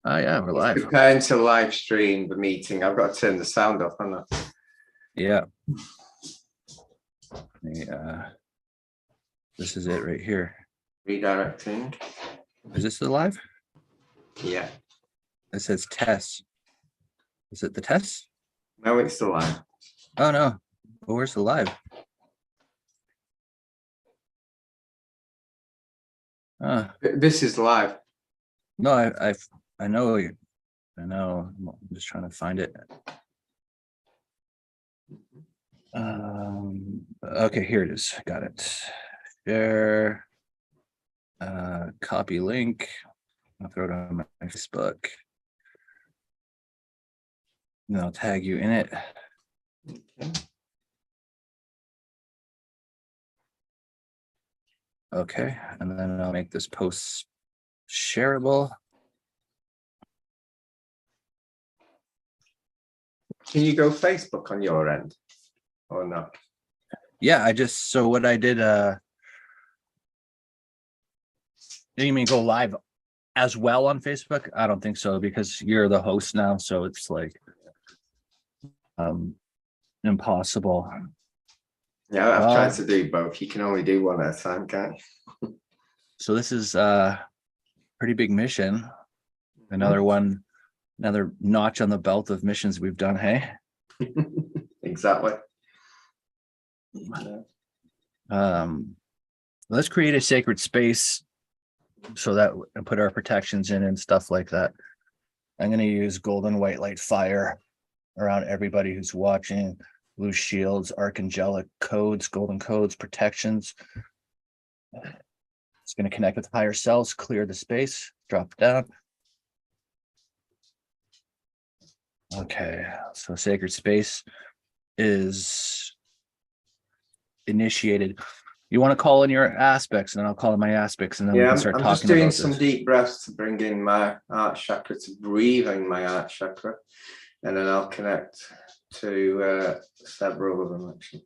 Oh yeah, we're It's live. preparing to live stream the meeting. I've got to turn the sound off, haven't I? Yeah. This is it right here. Redirecting. Is this the live? Yeah. It says test. Is it the test? No, it's the live. Oh no. Well, where's the live? This is live. No, I know you. I know. I'm just trying to find it. Okay, here it is. Got it. Share. Copy link. I'll throw it on my Facebook. And I'll tag you in it. Okay. Okay, and then I'll make this post shareable. Can you go Facebook on your end or not? Yeah, so what I did, you mean go live as well on Facebook? I don't think so, because you're the host now, so it's like impossible. Yeah, I've tried to do both. You can only do one at a time, can't you? So this is a pretty big mission. Another one, another notch on the belt of missions we've done, hey? Exactly. Let's create a sacred space so that and put our protections in and stuff like that. I'm going to use golden white light fire around everybody who's watching. Blue shields, archangelic codes, golden codes, protections. It's going to connect with higher selves, clear the space, drop it down. Okay, so sacred space is initiated. You want to call in your aspects, and then I'll call in my aspects, and then we can start talking about this. I'm just doing some deep breaths to bring in my heart chakra, to breathing my heart chakra, and then I'll connect to several of them actually.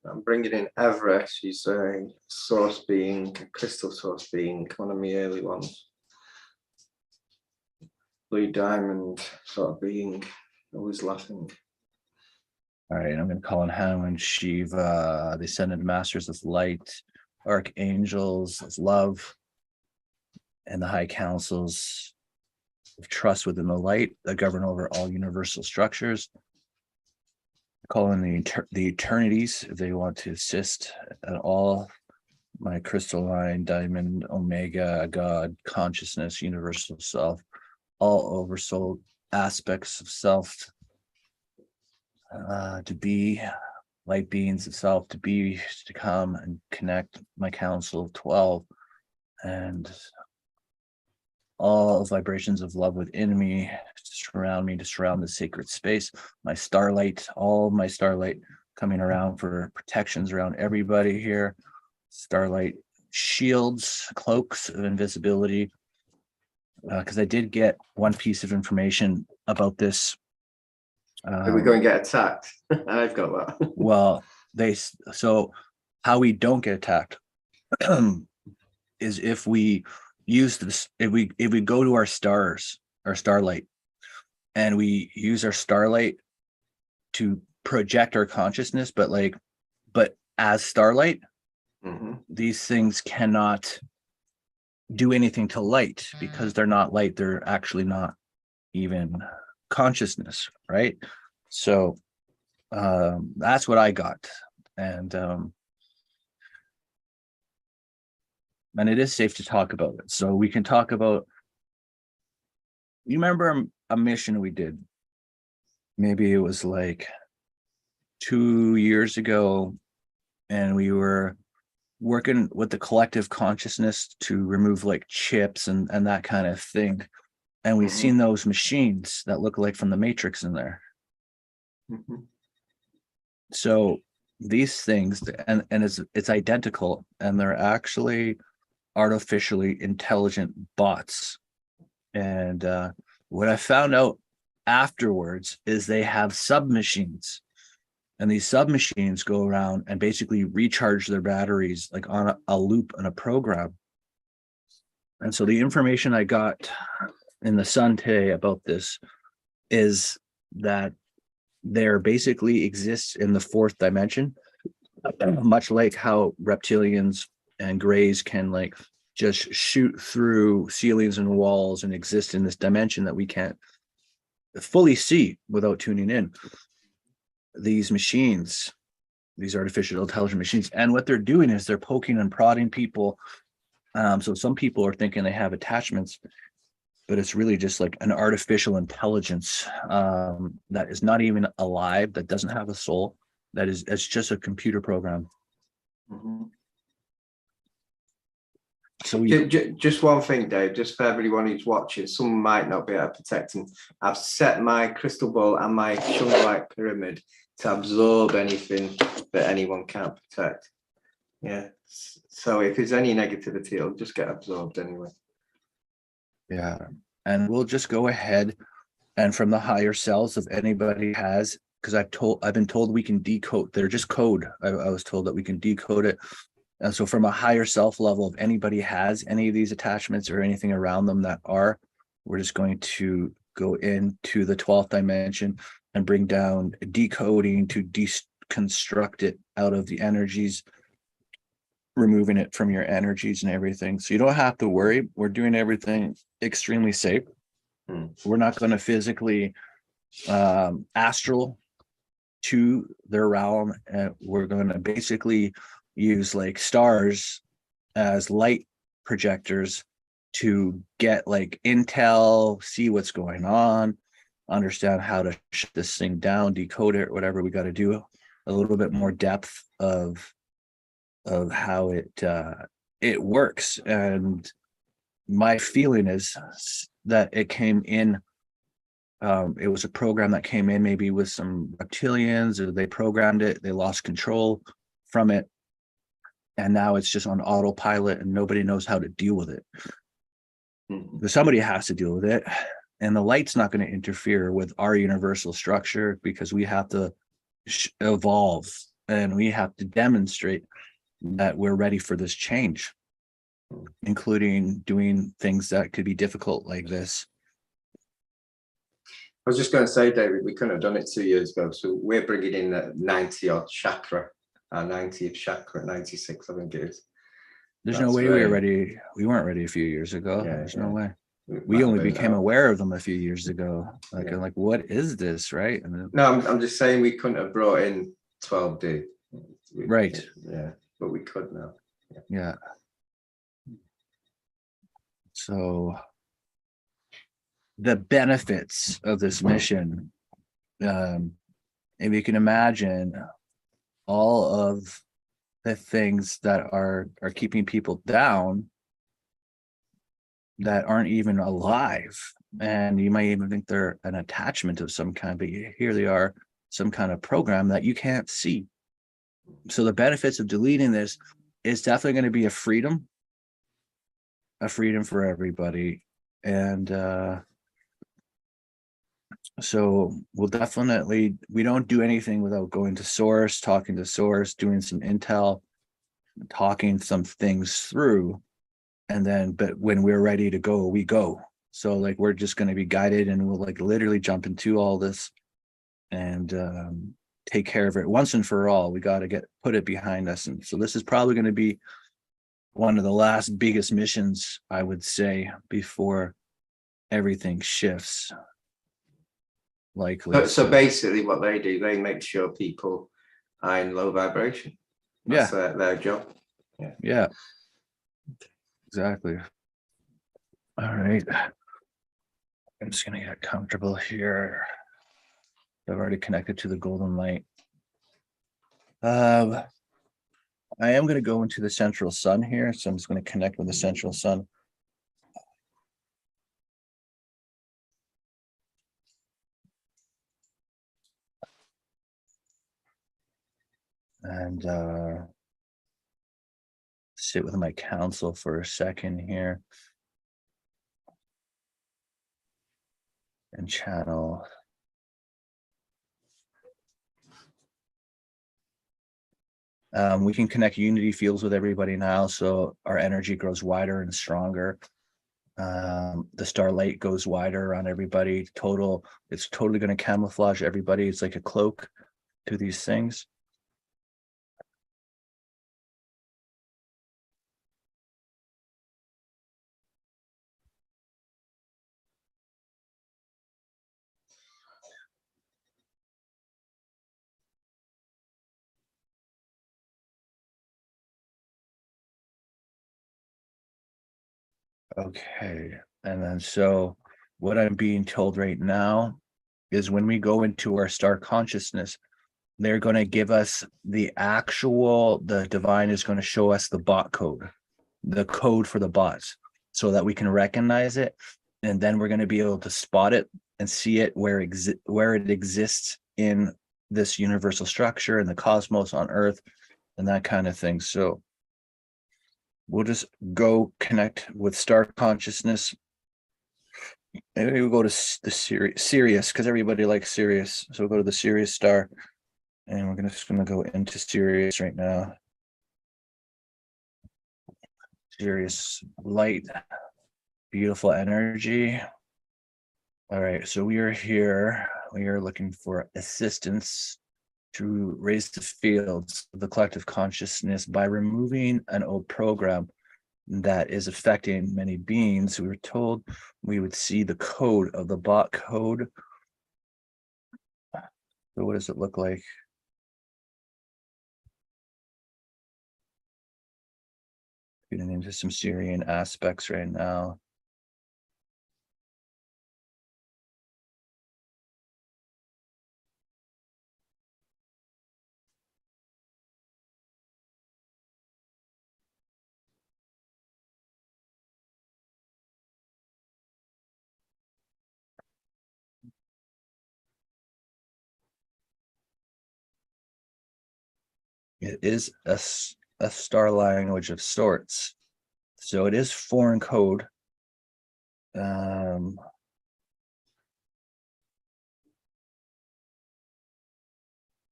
I'm bringing in Evra. She's a source being, a crystal source being, one of my early ones. Blue diamond sort of being, always laughing. All right, I'm going to call in Hanuman, Shiva, the ascended masters of light, archangels of love, and the high councils of trust within the light that govern over all universal structures. Call in the eternities if they want to assist at all. My crystalline, diamond, omega, God, consciousness, universal self, all oversoul aspects of self, to be light beings of self, to be, to come and connect my council of 12 and all vibrations of love within me to surround the sacred space. My starlight, all my starlight coming around for protections around everybody here. Starlight shields, cloaks of invisibility. Because I did get one piece of information about this. Are we going to get attacked? I've got that. Well, so how we don't get attacked is if we use this, if we go to our stars, our starlight, and we use our starlight to project our consciousness, but as starlight, these things cannot do anything to light because they're not light. They're actually not even consciousness, right? So that's what I got. And it is safe to talk about it. So we can talk about, you remember a mission we did? Maybe it was like 2 years ago, and we were working with the collective consciousness to remove like chips and that kind of thing. And we've seen those machines that look like from the Matrix in there. So these things, and it's identical, and they're actually artificially intelligent bots. And what I found out afterwards is they have submachines. And these submachines go around and basically recharge their batteries like on a loop in a program. And so the information I got in the Sun today about this is that there basically exists in the fourth dimension, much like how reptilians and grays can like just shoot through ceilings and walls and exist in this dimension that we can't fully see without tuning in. These machines, these artificial intelligent machines, and what they're doing is they're poking and prodding people. So some people are thinking they have attachments, but it's really just like an artificial intelligence that is not even alive, that doesn't have a soul, that is, it's just a computer program. Mhm. So we, Just one thing, Dave, just for everyone who's watching, some might not be able to protect them. I've set my crystal ball and my Shungite pyramid to absorb anything that anyone can't protect. Yeah. So if there's any negativity, it'll just get absorbed anyway. yeah, and we'll just go ahead and from the higher selves, if anybody has, because I've been told we can decode, they're just code. I was told that we can decode it. And so from a higher self level, if anybody has any of these attachments or anything around them that are, we're just going to go into the 12th dimension and bring down decoding to deconstruct it out of the energies, removing it from your energies and everything. So you don't have to worry. We're doing everything extremely safe. We're not going to physically astral to their realm, and we're going to basically use like stars as light projectors to get like intel, see what's going on, understand how to shut this thing down, decode it, whatever we got to do, a little bit more depth of how it works. And my feeling is that it came in, it was a program that came in maybe with some reptilians, or they programmed it, they lost control from it, and now it's just on autopilot and nobody knows how to deal with it. But somebody has to deal with it, and the light's not going to interfere with our universal structure, because we have to evolve and we have to demonstrate that we're ready for this change, including doing things that could be difficult like this. I was just going to say, David, we couldn't have done it 2 years ago. So we're bringing in a 90 odd chakra, our 90th chakra, 96, I think it is. There's That's no way very, we weren't ready a few years ago. Yeah, There's yeah. no way. It We might only have been became out. aware of them a few years ago. Like, Yeah. I'm like, what is this, right? And then, No, I'm just saying we couldn't have brought in 12D. right. Yeah, but we could now. Yeah. So the benefits of this mission, if you can imagine all of the things that are keeping people down that aren't even alive, and you might even think they're an attachment of some kind, but here they are, some kind of program that you can't see. So the benefits of deleting this is definitely going to be a freedom for everybody. And so we'll definitely, we don't do anything without going to source, talking to source, doing some intel, talking some things through. And then, but when we're ready to go, we go. So like, we're just going to be guided, and we'll like literally jump into all this and take care of it once and for all. We got to put it behind us. And so this is probably going to be one of the last biggest missions, I would say, before everything shifts. Likely. So basically what they do, they make sure people are in low vibration. That's their job. Yeah, exactly. All right, I'm just gonna get comfortable here. I've already connected to the golden light. I am going to go into the central sun here, so I'm just going to connect with the central sun. And sit with my counsel for a second here and channel. We can connect unity fields with everybody now, so our energy grows wider and stronger. The starlight goes wider around everybody. It's totally going to camouflage everybody. It's like a cloak to these things. Okay, and then so what I'm being told right now is when we go into our star consciousness, they're going to give us the divine is going to show us the bot code, the code for the bots, so that we can recognize it, and then we're going to be able to spot it and see it where it exists in this universal structure and the cosmos on Earth and that kind of thing. So we'll just go connect with star consciousness. Maybe we'll go to the Sirius, because everybody likes Sirius. So we'll go to the Sirius star, and we're just gonna go into Sirius right now. Sirius light, beautiful energy. All right, so we are here. We are looking for assistance to raise the fields of the collective consciousness by removing an old program that is affecting many beings. We were told we would see the code of the bot code. So what does it look like? Getting into some Syrian aspects right now. It is a star language of sorts. So it is foreign code.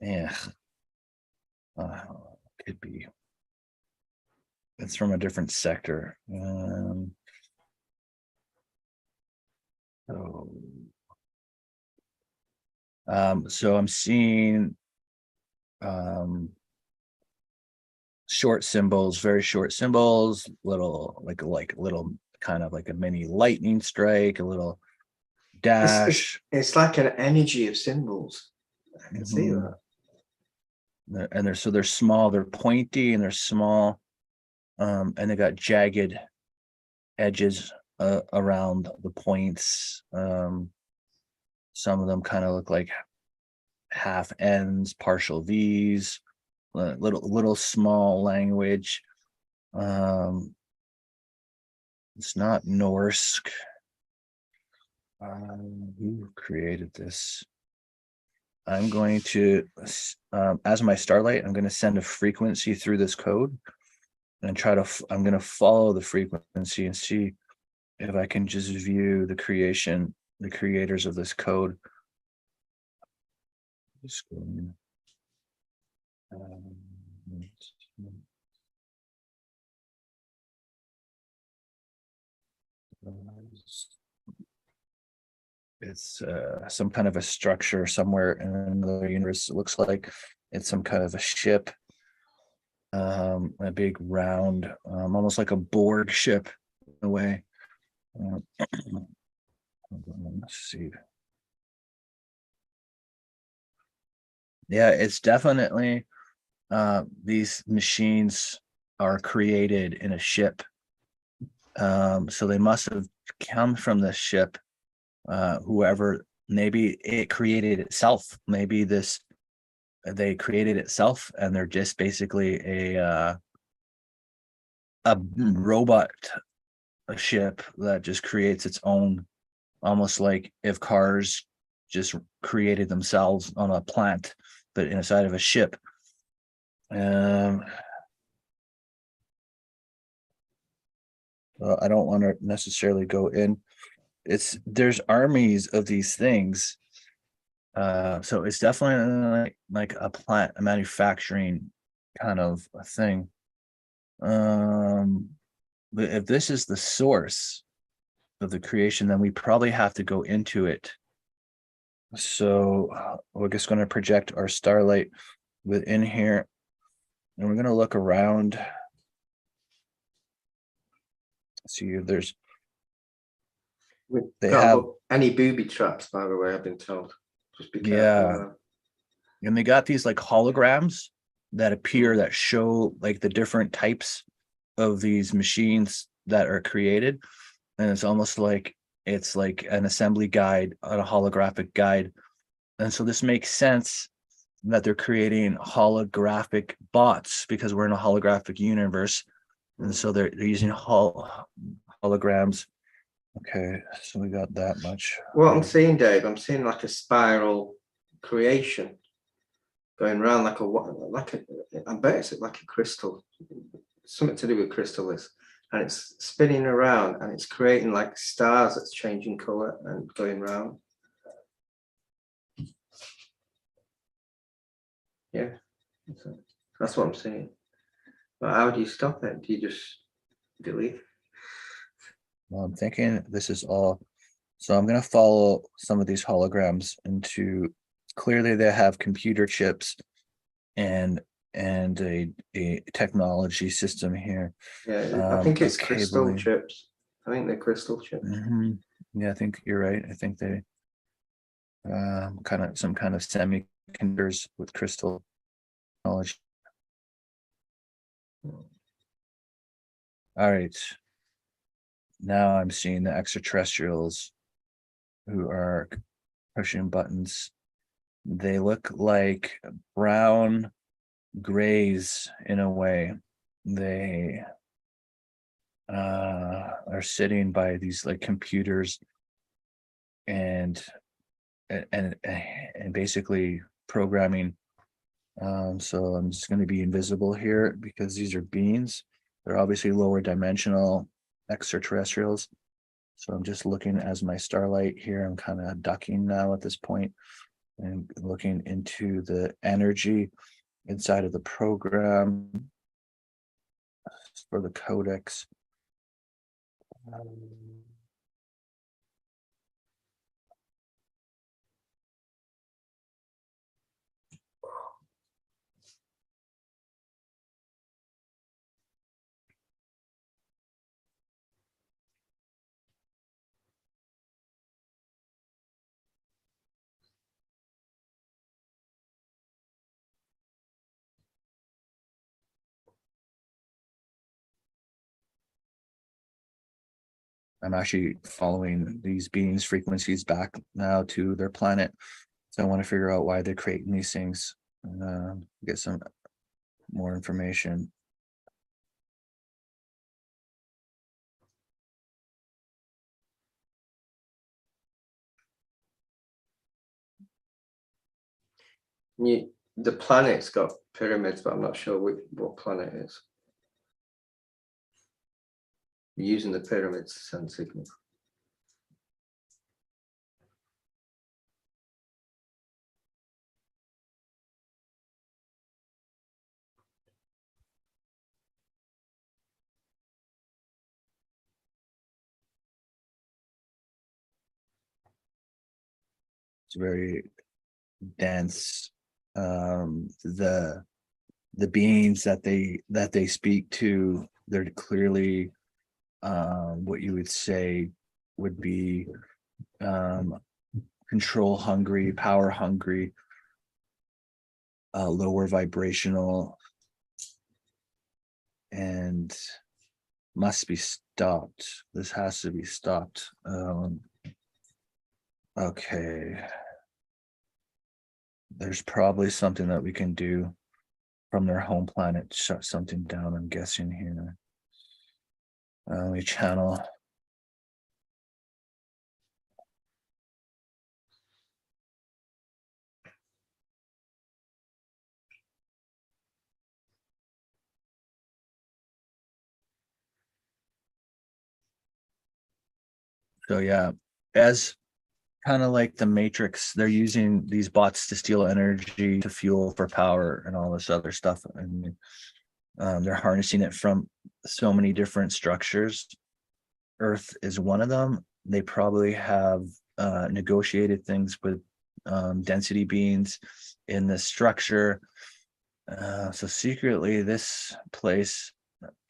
Yeah. Could be. It's from a different sector. So I'm seeing short symbols, very short symbols, little like little kind of like a mini lightning strike, a little dash. It's like an energy of symbols. I can see that. And they're small, they're pointy and they're small. And they got jagged edges around the points. Some of them kind of look like half N's, partial V's, little small language. It's not Norse. Who created this? I'm going to, as my starlight, I'm going to send a frequency through this code and I'm going to follow the frequency and see if I can just view the creators of this code. Just going, it's some kind of a structure somewhere in another universe. It looks like it's some kind of a ship, a big round, almost like a Borg ship in a way. Let's see. Yeah, it's definitely these machines are created in a ship. So they must have come from this ship. Whoever, maybe it created itself. Maybe they created itself, and they're just basically a robot, a ship that just creates its own, almost like if cars just created themselves on a plant, but inside of a ship. I don't want to necessarily go in. There's armies of these things. So it's definitely like a plant, a manufacturing kind of a thing. But if this is the source of the creation, then we probably have to go into it. So we're just going to project our starlight within here, and we're going to look around. See if there's they Can't have put any booby traps, by the way, I've been told. Just be careful. yeah, and they got these like holograms that appear that show like the different types of these machines that are created, and it's almost like it's like an assembly guide, a holographic guide. And so this makes sense that they're creating holographic bots because we're in a holographic universe, and so they're using holograms. Okay, so we got that much. What I'm seeing, Dave, I'm seeing like a spiral creation going around I bet it's like a crystal, something to do with crystals, and it's spinning around and it's creating like stars that's changing color and going round. Yeah, that's what I'm saying. But how do you stop it? Do you just delete? Well, I'm thinking this is all. So I'm going to follow some of these holograms into. Clearly, they have computer chips and a technology system here. Yeah, I think it's crystal cabling. chips. I think they're crystal chips. Yeah, I think you're right. I think they kind of some kind of semiconductors with crystal technology. All right. Now I'm seeing the extraterrestrials who are pushing buttons. They look like brown grays in a way. They are sitting by these like computers and and basically programming. So I'm just going to be invisible here because these are beings. They're obviously lower dimensional extraterrestrials. So I'm just looking as my starlight here. I'm kind of ducking now at this point and looking into the energy inside of the program for the codex. I'm actually following these beings' frequencies back now to their planet. So I want to figure out why they're creating these things and get some more information. The planet's got pyramids, but I'm not sure what planet it is. You're using the pyramids to send signals. It's very dense. The beings that they speak to, they're clearly what you would say would be control hungry, power hungry, lower vibrational, and must be stopped. This has to be stopped. Okay. There's probably something that we can do from their home planet, shut something down, I'm guessing here. We channel. So yeah, as kind of like the Matrix, they're using these bots to steal energy to fuel for power and all this other stuff. And they're harnessing it from so many different structures. Earth is one of them. They probably have negotiated things with density beings in the structure. So secretly, this place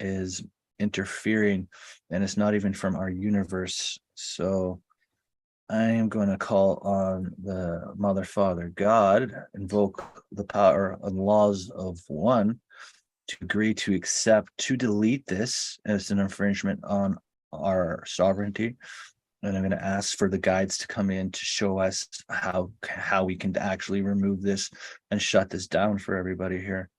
is interfering, and it's not even from our universe. So I am going to call on the Mother, Father, God, invoke the power and laws of one to agree to accept, to delete this as an infringement on our sovereignty. And I'm going to ask for the guides to come in to show us how we can actually remove this and shut this down for everybody here.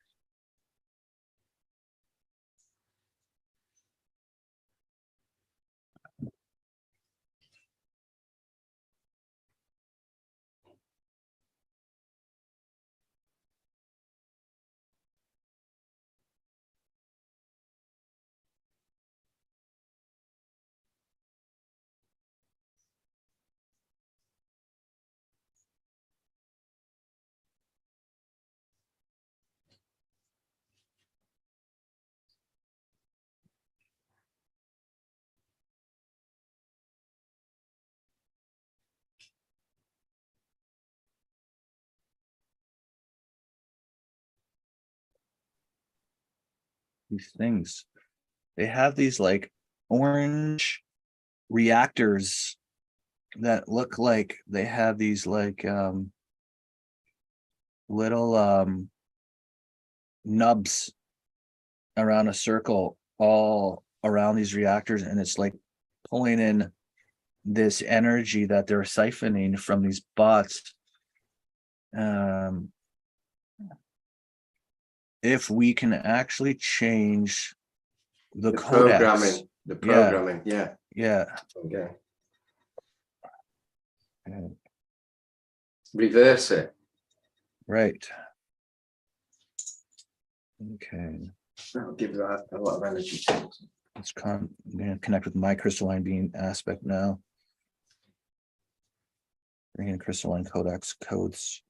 These things, they have these like orange reactors that look like they have these like little nubs around a circle all around these reactors, and it's like pulling in this energy that they're siphoning from these bots. If we can actually change the The codex, programming, the programming, yeah. yeah, Okay. yeah, Reverse it. right. Okay, That'll give that a lot of energy. I'm gonna connect with my crystalline being aspect now. Bring in crystalline codex codes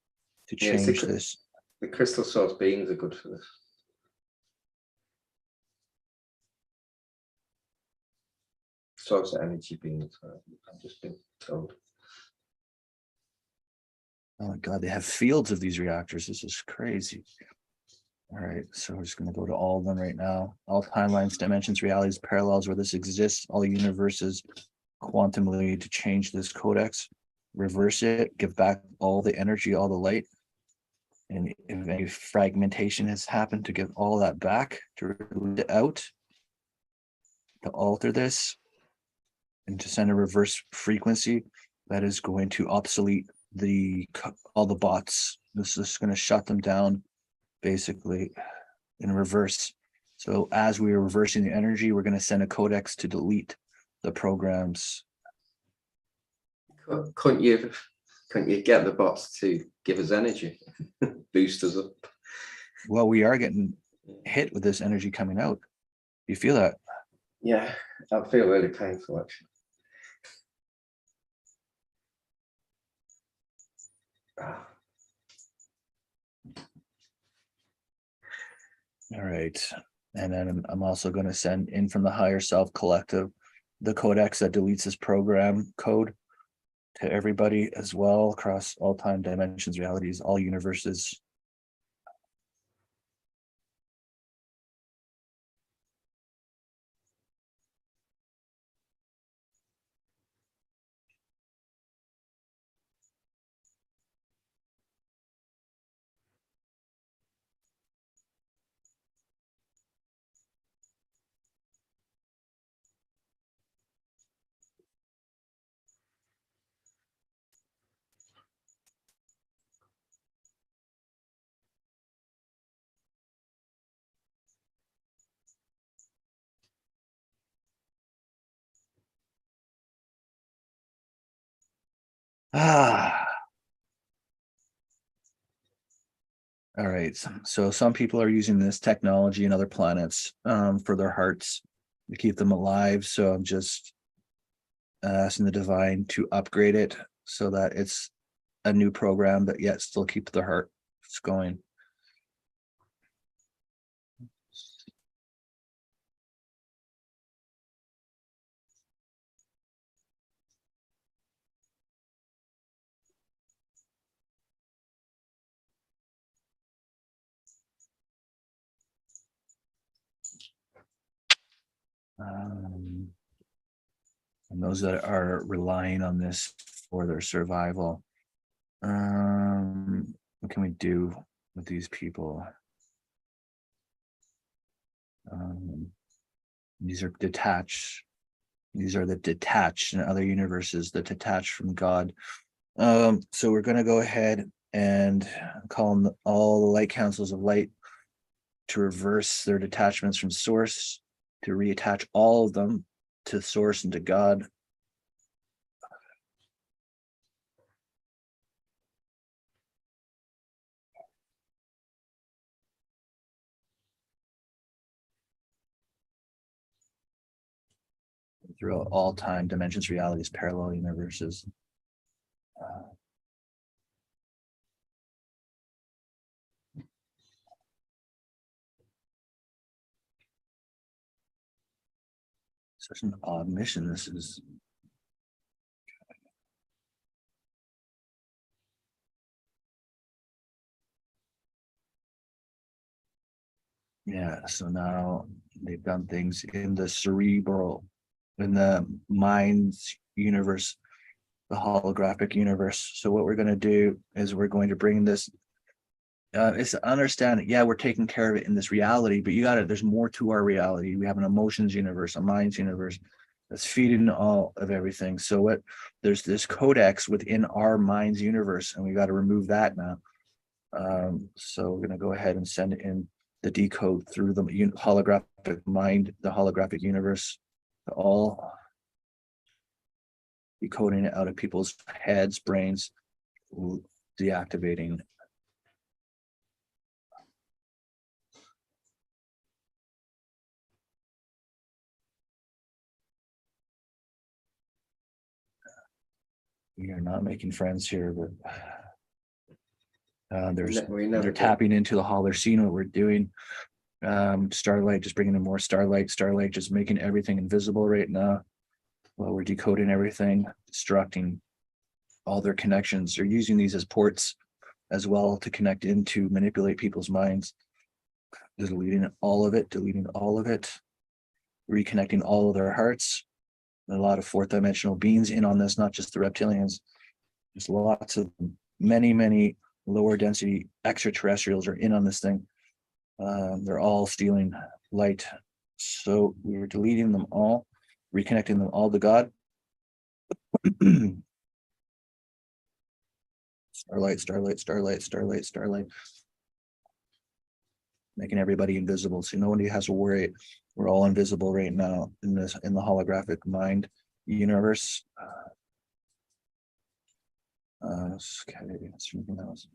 to Yeah, it's change this. the crystal source beings are good for this. Source energy beings, I've just been told. Oh my God, they have fields of these reactors. This is crazy. All right, so we're just going to go to all of them right now. All timelines, dimensions, realities, parallels where this exists, all universes, quantumly to change this codex, reverse it, give back all the energy, all the light. And if any fragmentation has happened, to give all that back, to release it out, to alter this, and to send a reverse frequency that is going to obsolete all the bots. This is going to shut them down basically in reverse. So as we are reversing the energy, we're going to send a codex to delete the programs. Couldn't you get the bots to give us energy, boost us up? Well, we are getting hit with this energy coming out. You feel that? Yeah, I feel really painful actually. All right. And then I'm also going to send in from the higher self collective the codex that deletes this program code to everybody as well across all time dimensions, realities, all universes. Ah. All right. So some people are using this technology in other planets for their hearts to keep them alive. So I'm just asking the divine to upgrade it so that it's a new program, but yet still keep the heart going. And those that are relying on this for their survival. What can we do with these people? These are detached. These are the detached in other universes, the detached from God. So we're going to go ahead and call them all the light councils of light to reverse their detachments from source, to reattach all of them to source and to God. Throughout all time, dimensions, realities, parallel universes. Such an odd mission this is. Yeah, so now they've done things in the cerebral, in the mind's universe, the holographic universe. So what we're going to do is we're going to bring this, is to understand, yeah, we're taking care of it in this reality, but you got it. There's more to our reality. We have an emotions universe, a minds universe that's feeding all of everything. So what, there's this codex within our minds universe, and we got to remove that now. So we're going to go ahead and send in the decode through the holographic mind, the holographic universe, all decoding it out of people's heads, brains, deactivating. We are not making friends here, but they're tapping into the hall. They're seeing what we're doing. Starlight just bringing in more starlight just making everything invisible right now while we're decoding everything, destructing all their connections. They're using these as ports as well to connect into, manipulate people's minds, deleting all of it, reconnecting all of their hearts. A lot of fourth dimensional beings in on this, not just the reptilians. There's lots of many lower density extraterrestrials are in on this thing. They're all stealing light. So we were deleting them all, reconnecting them all to God. Starlight. Making everybody invisible. So nobody has to worry. We're all invisible right now in the holographic mind universe. Okay, something else.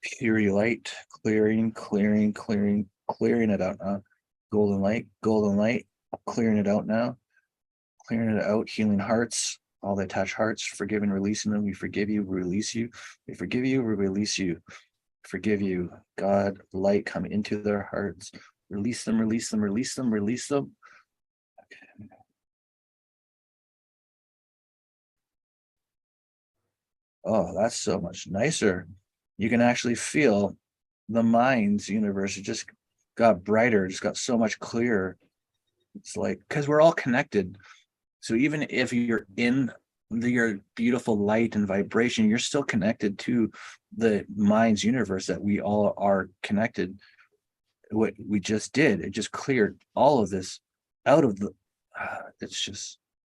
Pure light, clearing it out now. Golden light, clearing it out now. Clearing it out, healing hearts, all the attached hearts, forgiving, releasing them. We forgive you, we release you. We forgive you, we release you. Forgive you. God, light come into their hearts. Release them. Okay. Oh, that's so much nicer. You can actually feel the mind's universe. It just got brighter, just got so much clearer. It's like, because we're all connected. So even if you're in your beautiful light and vibration, you're still connected to the mind's universe that we all are connected. What we just did, it just cleared all of this out of the,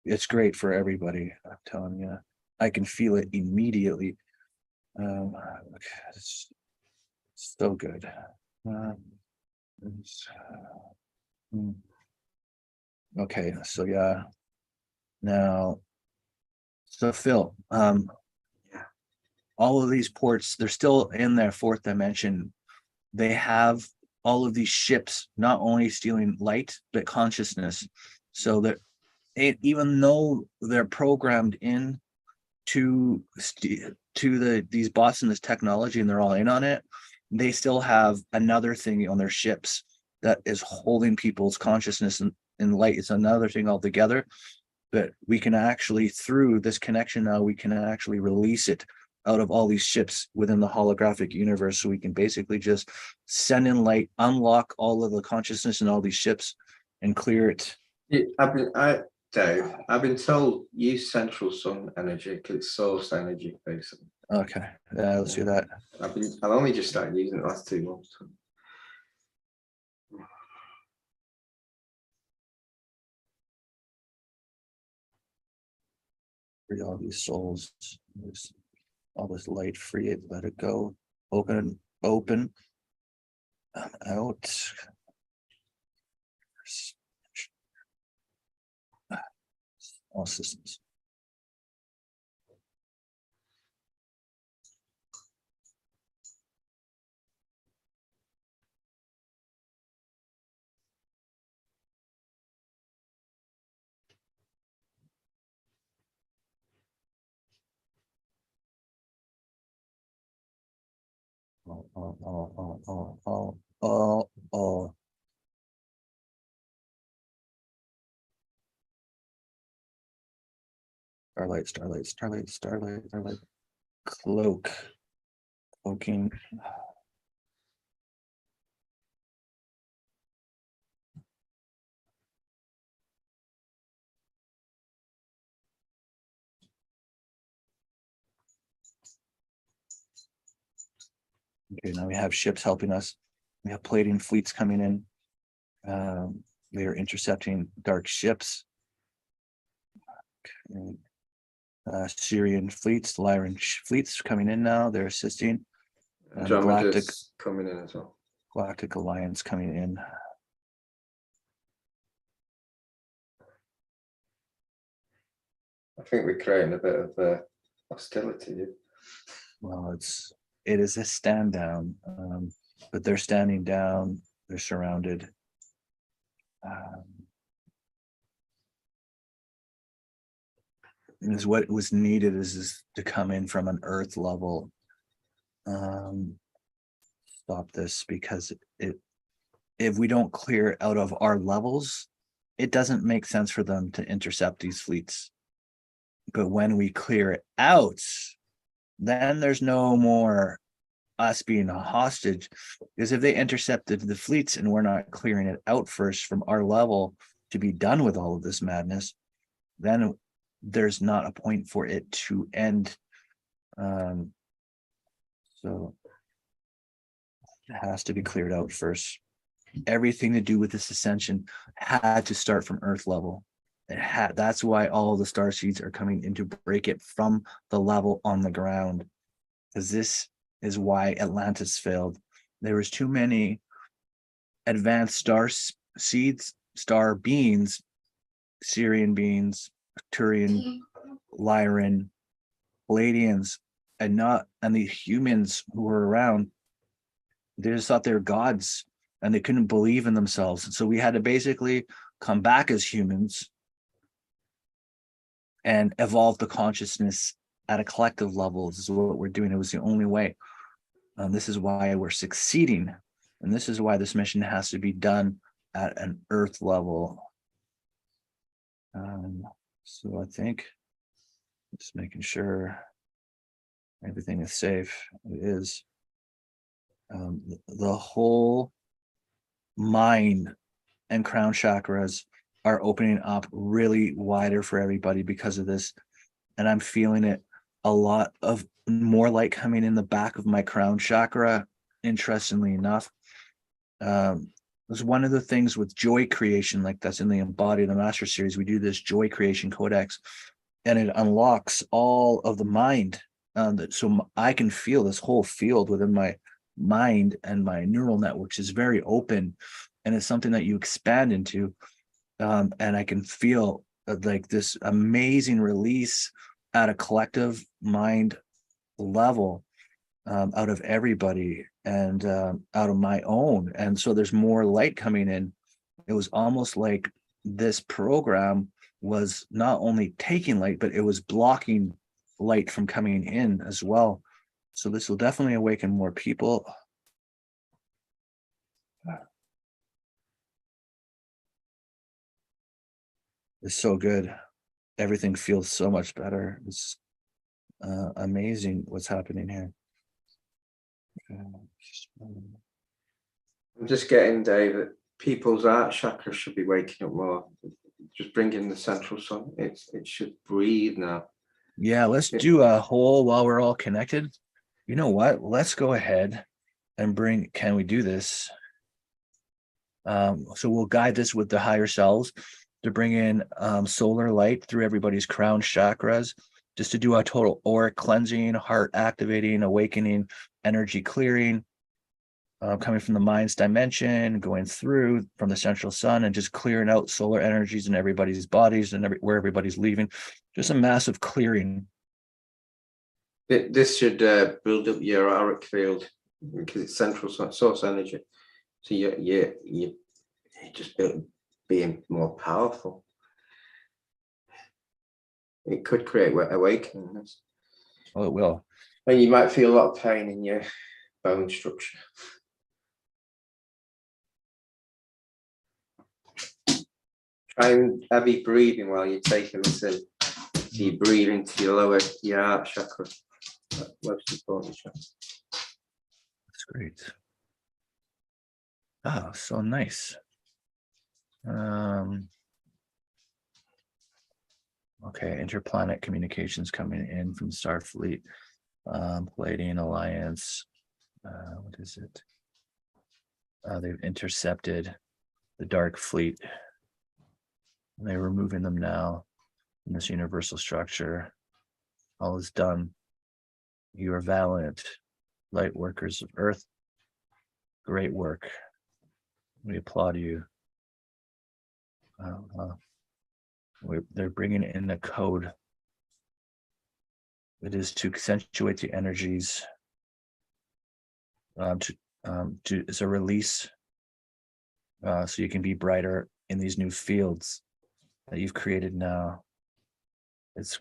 it's great for everybody. I'm telling you, I can feel it immediately. It's so good. Okay, so yeah. Now, so Phil, all of these ports, they're still in their fourth dimension. They have all of these ships not only stealing light but consciousness, so that even though they're programmed in to these bots and this technology, and they're all in on it, they still have another thing on their ships that is holding people's consciousness in light. It's another thing altogether. But we can actually, through this connection now, we can actually release it out of all these ships within the holographic universe. So we can basically just send in light, unlock all of the consciousness in all these ships, and clear it. Dave, I've been told use central sun energy because it's source energy, basically. Okay, let's do that. I've only just started using it the last 2 months. Free all these souls, all this light, free it, let it go, open, out. All systems. Oh. Starlight. Cloaking. Okay, now we have ships helping us. We have plating fleets coming in. They are intercepting dark ships. Okay. Syrian fleets, Lyran fleets coming in now. They're assisting. Andromeda's coming in as well. Galactic Alliance coming in. I think we're creating a bit of hostility. Well, it is a stand down, but they're standing down. They're surrounded. Is what was needed is to come in from an earth level. Stop this, because if we don't clear out of our levels, it doesn't make sense for them to intercept these fleets. But when we clear it out, then there's no more us being a hostage, because if they intercepted the fleets and we're not clearing it out first from our level to be done with all of this madness, then there's not a point for it to end. So it has to be cleared out first. Everything to do with this ascension had to start from earth level. That's why all the star seeds are coming in to break it from the level on the ground, because this is why Atlantis failed. There was too many advanced star seeds, star beings, Syrian beings, Turian, Lyran, Palladians, and the humans who were around. They just thought they were gods and they couldn't believe in themselves. And so we had to basically come back as humans and evolve the consciousness at a collective level. This is what we're doing. It was the only way. This is why we're succeeding. And this is why this mission has to be done at an earth level. So I think just making sure everything is safe. It is. The whole mind and crown chakras are opening up really wider for everybody because of this. And I'm feeling it a lot of more light coming in the back of my crown chakra. Interestingly enough, was one of the things with joy creation, like that's in the Embody the Master series. We do this joy creation codex, and it unlocks all of the mind. So I can feel this whole field within my mind, and my neural networks is very open, and it's something that you expand into. And I can feel like this amazing release at a collective mind level, out of everybody and out of my own. And so there's more light coming in. It was almost like this program was not only taking light, but it was blocking light from coming in as well. So this will definitely awaken more people. It's so good. Everything feels so much better. It's amazing what's happening here. I'm just getting, Dave, that people's heart chakra should be waking up more. Just bring in the central sun. It should breathe now. Yeah, let's do a whole while we're all connected. You know what? Let's go ahead and bring, can we do this? So we'll guide this with the higher selves to bring in solar light through everybody's crown chakras, just to do a total auric cleansing, heart activating, awakening, energy clearing, coming from the mind's dimension, going through from the central sun and just clearing out solar energies in everybody's bodies and where everybody's leaving. Just a massive clearing. This should build up your auric field because it's central source energy. So you just being more powerful. It could create awakenings. Oh, it will. And you might feel a lot of pain in your bone structure. Try and heavy breathing while you're taking this in. So you breathe into your heart chakra. Most important chakra. That's great. Oh, so nice. Okay, interplanet communications coming in from Starfleet, Palladian Alliance. What is it? They've intercepted the Dark Fleet. And they're removing them now in this universal structure. All is done. You are valiant, light workers of Earth. Great work. We applaud you. They're bringing in a code. It is to accentuate the energies. It's a release, so you can be brighter in these new fields that you've created now. It's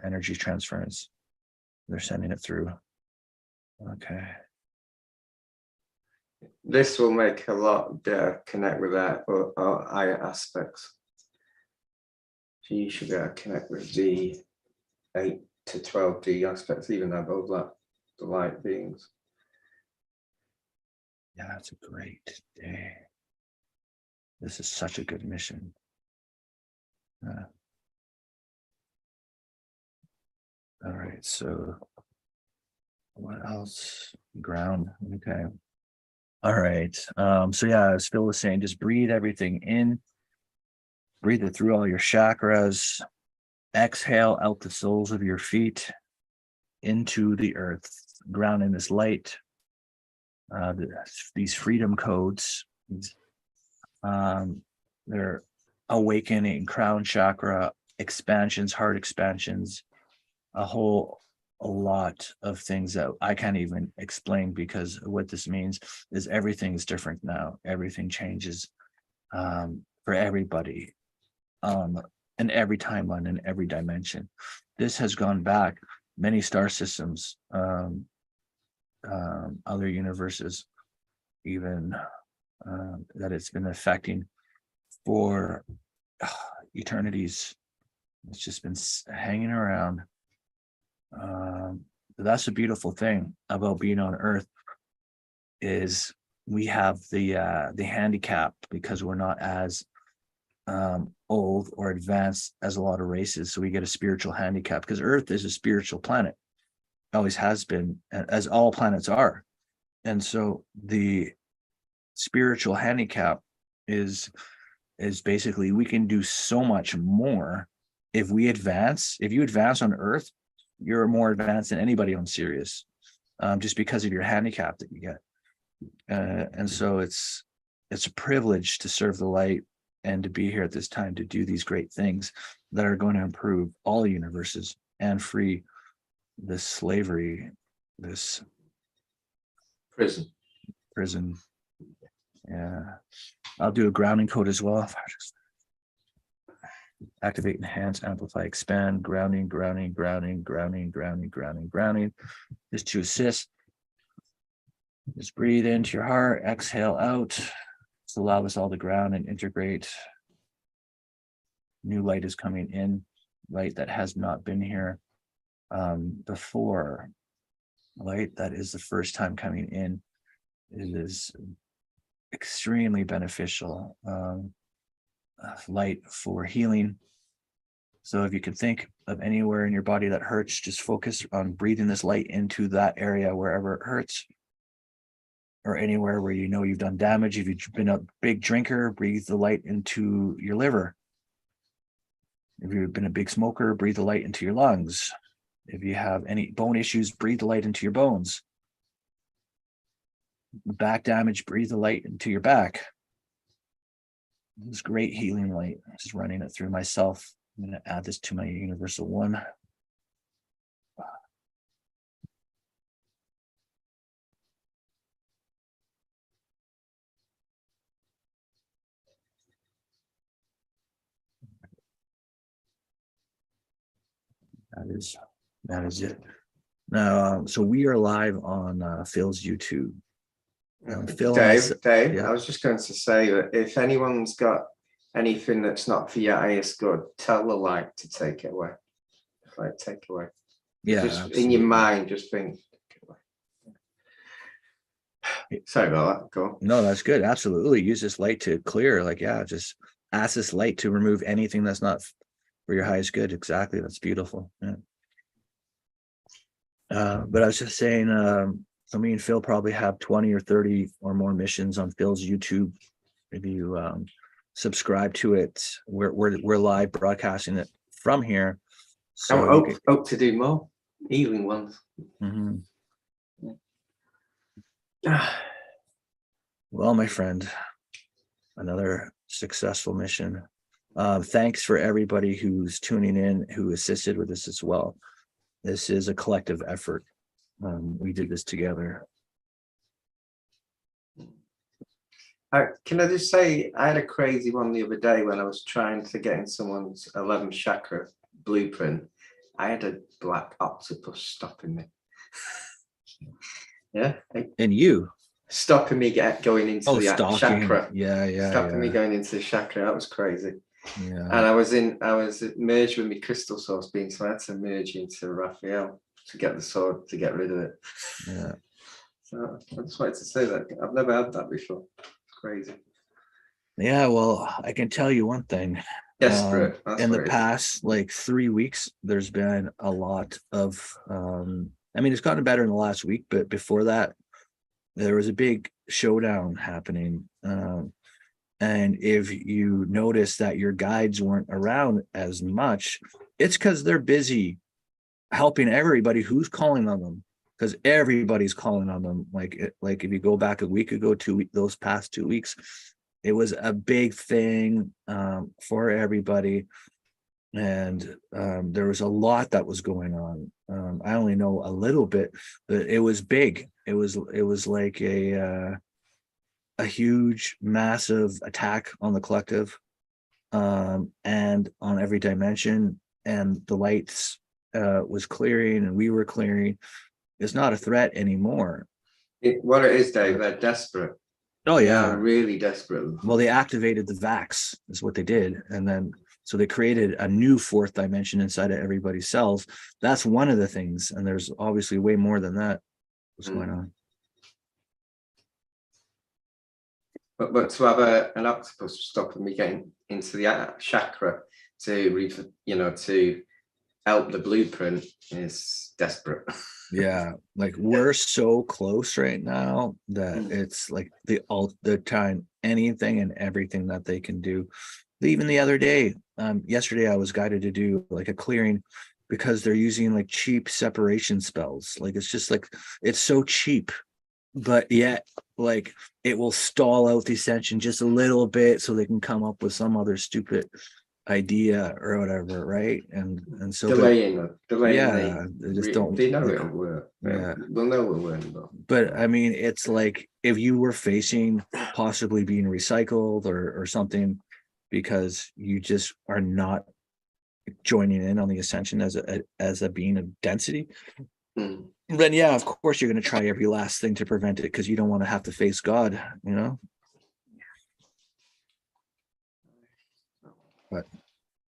energy transference. They're sending it through. Okay. This will make a lot connect with that or higher aspects. So you should be able to connect with the 8 to 12D aspects, even above that, the light beings. Yeah, it's a great day. This is such a good mission. All right, so what else? Ground. Okay. All right. So yeah, as Phil was saying, just breathe everything in. Breathe it through all your chakras. Exhale out the soles of your feet into the earth. Ground in this light. These freedom codes. They're awakening crown chakra expansions, heart expansions, a lot of things that I can't even explain, because what this means is everything is different now. Everything changes for everybody, in every timeline, in every dimension. This has gone back many star systems, other universes, even that it's been affecting for eternities. It's just been hanging around. That's a beautiful thing about being on Earth, is we have the handicap because we're not as old or advanced as a lot of races. So we get a spiritual handicap because Earth is a spiritual planet, always has been, as all planets are. And so the spiritual handicap is basically we can do so much more if we advance. If you advance on Earth, you're more advanced than anybody on Sirius, just because of your handicap that you get. And so it's a privilege to serve the light and to be here at this time to do these great things that are going to improve all universes and free this slavery, this prison. Yeah. I'll do a grounding code as well. Activate, enhance, amplify, expand, grounding, grounding, grounding, grounding, grounding, grounding, grounding. Just to assist. Just breathe into your heart, exhale out. Just allow us all to ground and integrate. New light is coming in, light that has not been here before. Light that is the first time coming in. It is extremely beneficial. Light for healing. So if you can think of anywhere in your body that hurts, just focus on breathing this light into that area wherever it hurts, or anywhere where you know you've done damage. If you've been a big drinker, breathe the light into your liver. If you've been a big smoker, breathe the light into your lungs. If you have any bone issues, breathe the light into your bones. Back damage, breathe the light into your back. This great healing light. Just running it through myself. I'm going to add this to my universal one. That is it. Now, so we are live on Phil's YouTube. Phil, Dave, yeah. I was just going to say that if anyone's got anything that's not for your highest good, tell the light to take it away. Like, take away. Yeah, just absolutely. in your mind, just think. Take it away. Sorry about that. Go on. No, that's good. Absolutely. Use this light to clear. Like, yeah, just ask this light to remove anything that's not for your highest good. Exactly. That's beautiful. Yeah. But I was just saying, so me and Phil probably have 20 or 30 or more missions on Phil's YouTube. If you subscribe to it, we're live broadcasting it from here. So I hope to do more healing ones. Mhm. Well, my friend, another successful mission. Thanks for everybody who's tuning in, who assisted with this as well. This is a collective effort. We did this together. Can I just say, I had a crazy one the other day when I was trying to get in someone's 11th chakra blueprint. I had a black octopus stopping me. Yeah. And you Stopping me going into the chakra. Yeah. Stopping me going into the chakra. That was crazy. Yeah. And I was merged with my crystal source being, so I had to merge into Raphael to get the sword, to get rid of it. Yeah. So I just wanted to say that I've never had that before. It's crazy. Yeah, well, I can tell you one thing. Desperate. In the past, like 3 weeks, there's been a lot of I mean, it's gotten better in the last week, but before that, there was a big showdown happening. And if you notice that your guides weren't around as much, it's because they're busy helping everybody who's calling on them, because everybody's calling on them. Like if you go back a week ago, those past 2 weeks, it was a big thing for everybody. And there was a lot that was going on. I only know a little bit, but it was big. It was like a huge, massive attack on the collective, and on every dimension. And the lights was clearing, and we were clearing. It's not a threat anymore. What it is, Dave, they're desperate. Oh yeah, they're really desperate. Well, they activated the Vax, is what they did, and then so they created a new fourth dimension inside of everybody's cells. That's one of the things, and there's obviously way more than that. What's going on? But to have an octopus stopping me getting into the chakra to help the blueprint is desperate. Yeah, like we're so close right now that it's like they're trying anything and everything that they can do. Even the other day, yesterday, I was guided to do like a clearing because they're using like cheap separation spells. Like it's just like it's so cheap, but yet like it will stall out the ascension just a little bit so they can come up with some other stupid idea or whatever, right? And so, but delaying yeah, they just don't. they know it'll work. Yeah. They'll know it'll work. But I mean, it's like if you were facing possibly being recycled or something because you just are not joining in on the ascension as a being of density, Mm. then yeah, of course you're going to try every last thing to prevent it because you don't want to have to face God, you know. But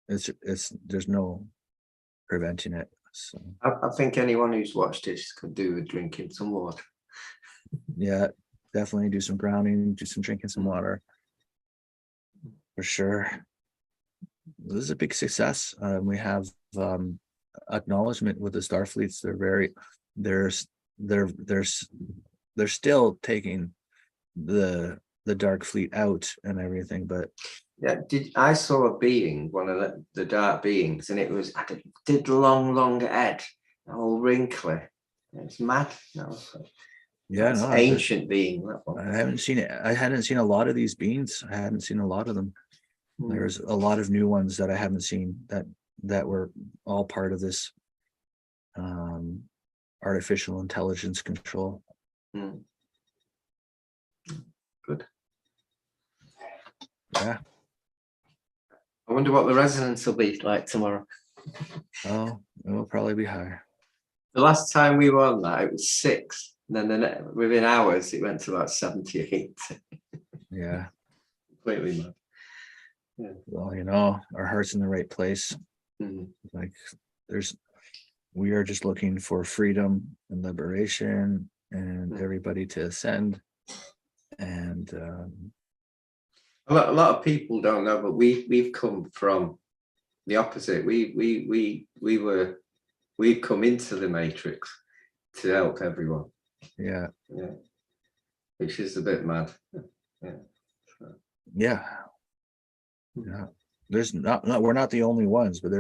it's there's no preventing it. So I think anyone who's watched this could do with drinking some water. yeah, definitely do some grounding, do some drinking some water for sure. This is a big success. We have acknowledgement with the Starfleets. They're very, there's, they're still taking the dark fleet out and everything, but Yeah, I saw a being, one of the dark beings, and it was did long head, all wrinkly. It's mad. yeah, That's no, ancient being. That one. I haven't seen it. I hadn't seen a lot of these beings. I hadn't seen a lot of them. There's a lot of new ones that I haven't seen that were all part of this artificial intelligence control. Good. Yeah. I wonder what the resonance will be like tomorrow. Oh, it will probably be higher. The last time we were on that, it was 6. And then within hours, it went to about 78. Yeah. Completely mad. Yeah. Well, you know, our heart's in the right place. Like we are just looking for freedom and liberation and everybody to ascend. And a lot of people don't know, but we've come from the opposite. We've come into the matrix to help everyone. Yeah, which is a bit mad. Yeah. There's not we're not the only ones, but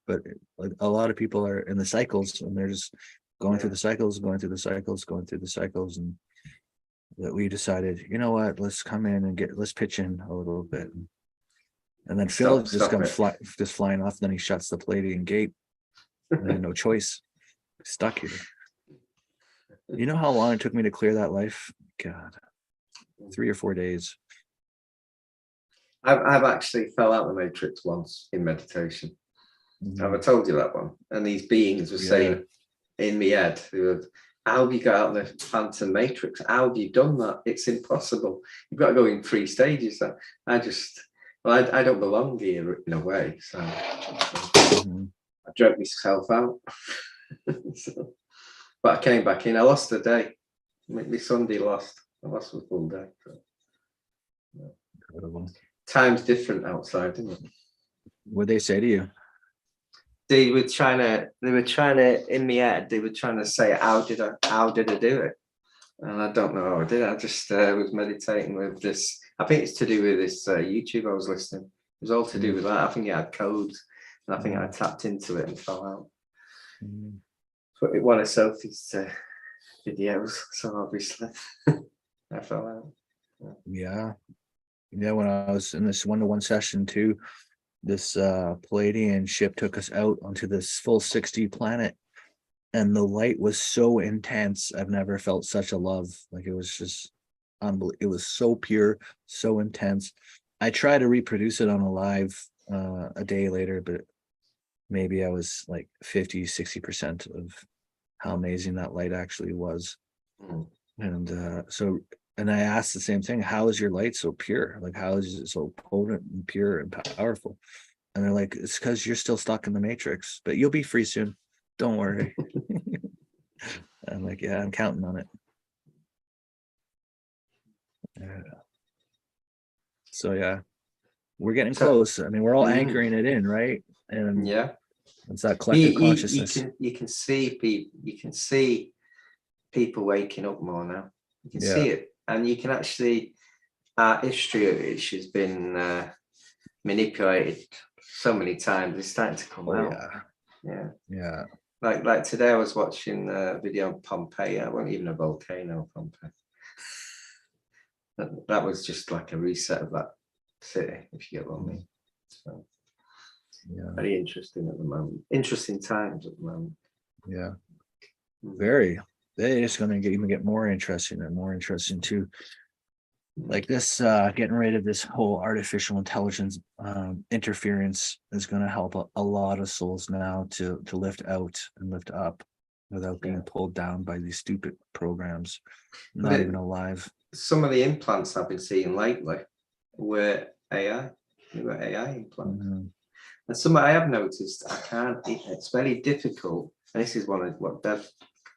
but like a lot of people are in the cycles, and they're just going through the cycles, going through the cycles, and that we decided, you know what, let's come in and let's pitch in a little bit. And then Phil just comes flying off, and then he shuts the Palladian gate. And I had no choice. Stuck here. You know how long it took me to clear that life? God, 3 or 4 days. I've actually fell out of the matrix once in meditation. Have I told you that one? And these beings were saying in my head, how have you got out of the phantom matrix? How have you done that? It's impossible. You've got to go in 3 stages. I don't belong here in a way. So I drove myself out. But I came back in. I lost a day. My Sunday lost. I lost a full day. Incredible. Time's different outside, isn't it? What'd they say to you? They were trying to, in my head, they were trying to say, how did I do it? And I don't know how I did. I just was meditating with this. I think it's to do with this YouTube I was listening. It was all to do with that. I think it had codes, and I think I tapped into it and fell out. But one of Sophie's videos, so obviously I fell out. Yeah, when I was in this 1-to-1 session too, this Palladian ship took us out onto this full 6D planet, and the light was so intense. I've never felt such a love. Like, it was just unbelievable. It was so pure, so intense. I tried to reproduce it on a live a day later, but maybe I was like 50-60% of how amazing that light actually was. And so I asked the same thing, how is your light so pure? Like, how is it so potent and pure and powerful? And they're like, it's because you're still stuck in the matrix, but you'll be free soon. Don't worry. I'm like, yeah, I'm counting on it. So yeah, we're getting close. I mean, we're all anchoring it in, right? And yeah, it's that collective consciousness. You can see people waking up more now. You can see it, and you can actually, our history of which has been manipulated so many times, it's starting to come out. Yeah. Like today, I was watching a video on Pompeii. It wasn't even a volcano, Pompeii. That was just like a reset of that city, if you get what I mean. So, Yeah. Very interesting at the moment. Interesting times at the moment. Yeah. Mm. Very. It's going to even get more interesting and more interesting too. Like this, getting rid of this whole artificial intelligence interference is going to help a lot of souls now to lift out and lift up without being Yeah. pulled down by these stupid programs, But not it- even alive. Some of the implants I've been seeing lately were AI. They were AI implants. Mhm. And some I have noticed I can't, it's very difficult. And this is one of what Dev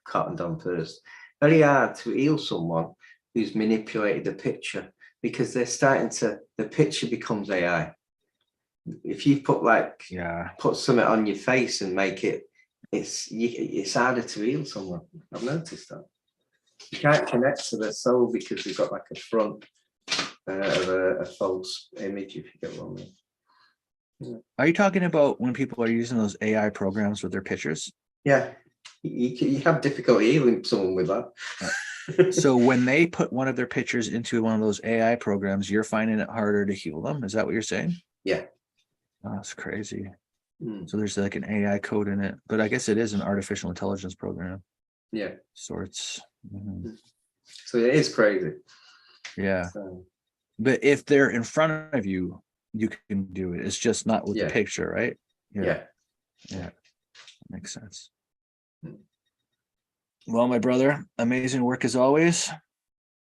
cottoned on first. Very hard to heal someone who's manipulated the picture because they're starting to, the picture becomes AI. If you Yeah. put something on your face and make it, it's harder to heal someone. I've noticed that. You can't connect to their soul because you've got like a front of a false image, if you get what I mean. Are you talking about when people are using those AI programs with their pictures? Yeah, you have difficulty healing someone with that. So when they put one of their pictures into one of those AI programs, you're finding it harder to heal them. Is that what you're saying? Yeah. Oh, that's crazy. Mm, So there's like an AI code in it, but I guess it is an artificial intelligence program, yeah. sorts. Mhm. So it is crazy. Yeah, So, but if they're in front of you, you can do it. It's just not with Yeah. the picture, right? yeah. Yeah, makes sense. Mm. Well, my brother, amazing work as always.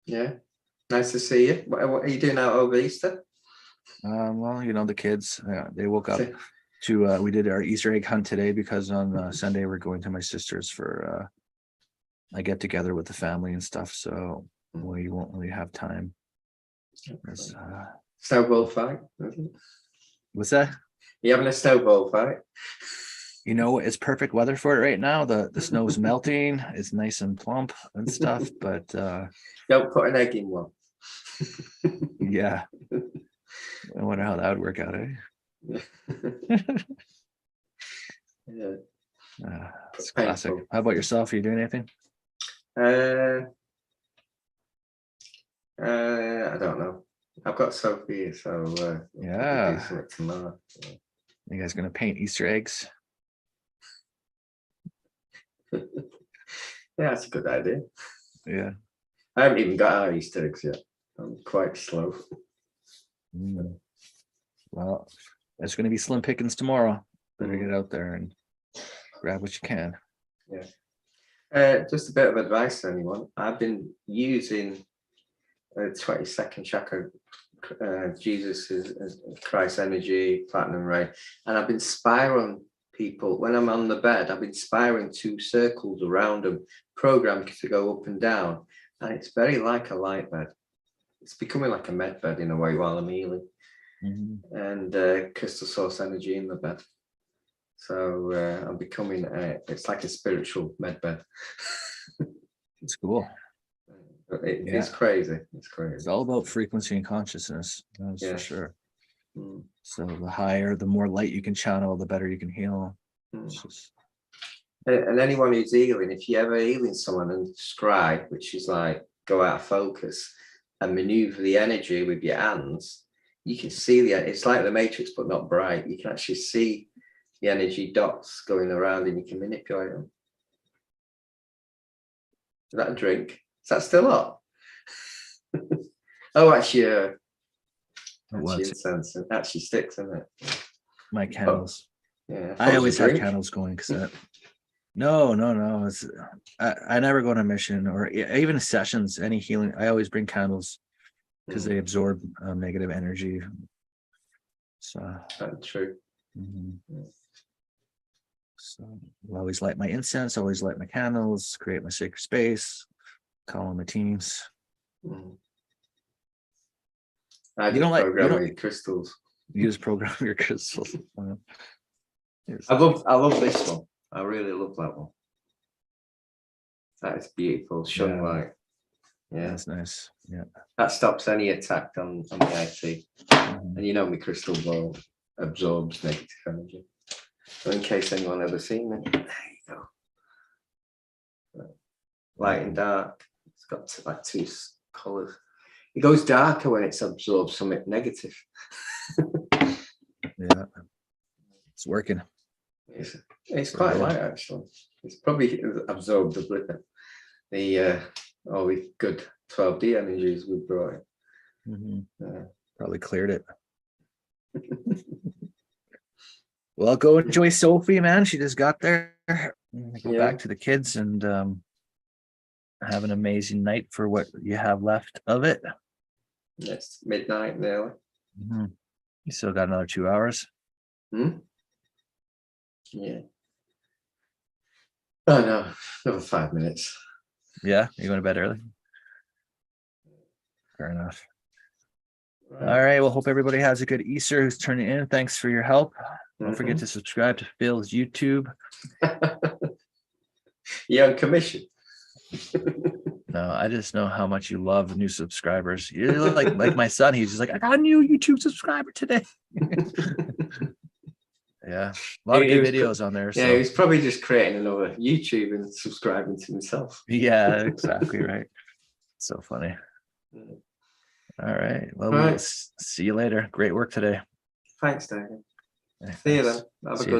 Yeah. Nice to see you. What are you doing out over Easter? Well, the kids, they woke up to we did our Easter egg hunt today because on Sunday we're going to my sister's for I get together with the family and stuff, so we won't really have time. It's, Snowball fight. Isn't it? what's that? You having a snowball fight? It's perfect weather for it right now. The snow's melting, it's nice and plump and stuff, but Don't put an egg in one. yeah, I wonder how that would work out, eh? Yeah. It's Painful. classic. How about yourself? Are you doing anything? I don't know. I've got Sophie, so Yeah. do something tomorrow. You guys gonna paint Easter eggs? Yeah, that's a good idea. Yeah. I haven't even got our Easter eggs yet. I'm quite slow. Mm. Well, there's gonna be slim pickings tomorrow. Better get out there and grab what you can. Yeah. Just a bit of advice to anyone. I've been using 22nd chakra, Jesus is Christ energy, platinum ray, and I've been spiraling people when I'm on the bed. I've been spiraling 2 circles around them, programmed to go up and down, and it's very like a light bed. It's becoming like a med bed in a way while I'm healing, and crystal source energy in the bed. So I'm becoming it's like a spiritual med bed. It's cool. It's crazy. It's crazy. It's all about frequency and consciousness. That's for sure. Mm. So the higher, the more light you can channel, the better you can heal. And anyone who's healing, if you're ever healing someone and scry, which is like go out of focus and maneuver the energy with your hands, you can see it's like the Matrix, but not bright. You can actually see the energy dots going around and you can manipulate them. Is that a drink? Is that still up? Oh, actually, incense. It actually sticks, isn't it? My candles. Yeah. I always have candles going because no. It's I never go on a mission or even sessions, any healing. I always bring candles because they absorb negative energy. So that's true. So I always light my incense, always light my candles, create my sacred space, call on my teams. I just program with crystals. You just program your crystals. I love this one. I really love that one. That is beautiful. Shun light. Yeah, that's nice. Yeah, that stops any attack on the IT. And you know, my crystal ball absorbs negative energy. So in case anyone ever seen it, there you go. Light and dark. It's got like 2 colors. It goes darker when it's absorbed something negative. Yeah. It's working. It's quite light actually. It's probably absorbed the all the good 12D energies we brought in. Mhm. Probably cleared it. Well, go enjoy Sophie, man. She just got there. Go Yeah. back to the kids and have an amazing night for what you have left of it. It's midnight nearly. Mhm. You still got another 2 hours. Yeah. Oh no, another 5 minutes. Yeah, you're going to bed early. Fair enough. Right. All right. Well, hope everybody has a good Easter who's turning in. Thanks for your help. Don't forget to subscribe to Phil's YouTube. You on commission? No, I just know how much you love new subscribers. You're like my son. He's just like, I got a new YouTube subscriber today. Yeah, a lot of He good was videos on there. Yeah, So he's probably just creating another YouTube and subscribing to himself. yeah, exactly right. So funny. Mm. All right. Well, All we'll right. see you later. Great work today. Thanks, David. Yeah, See you thanks. then. Have a See good you.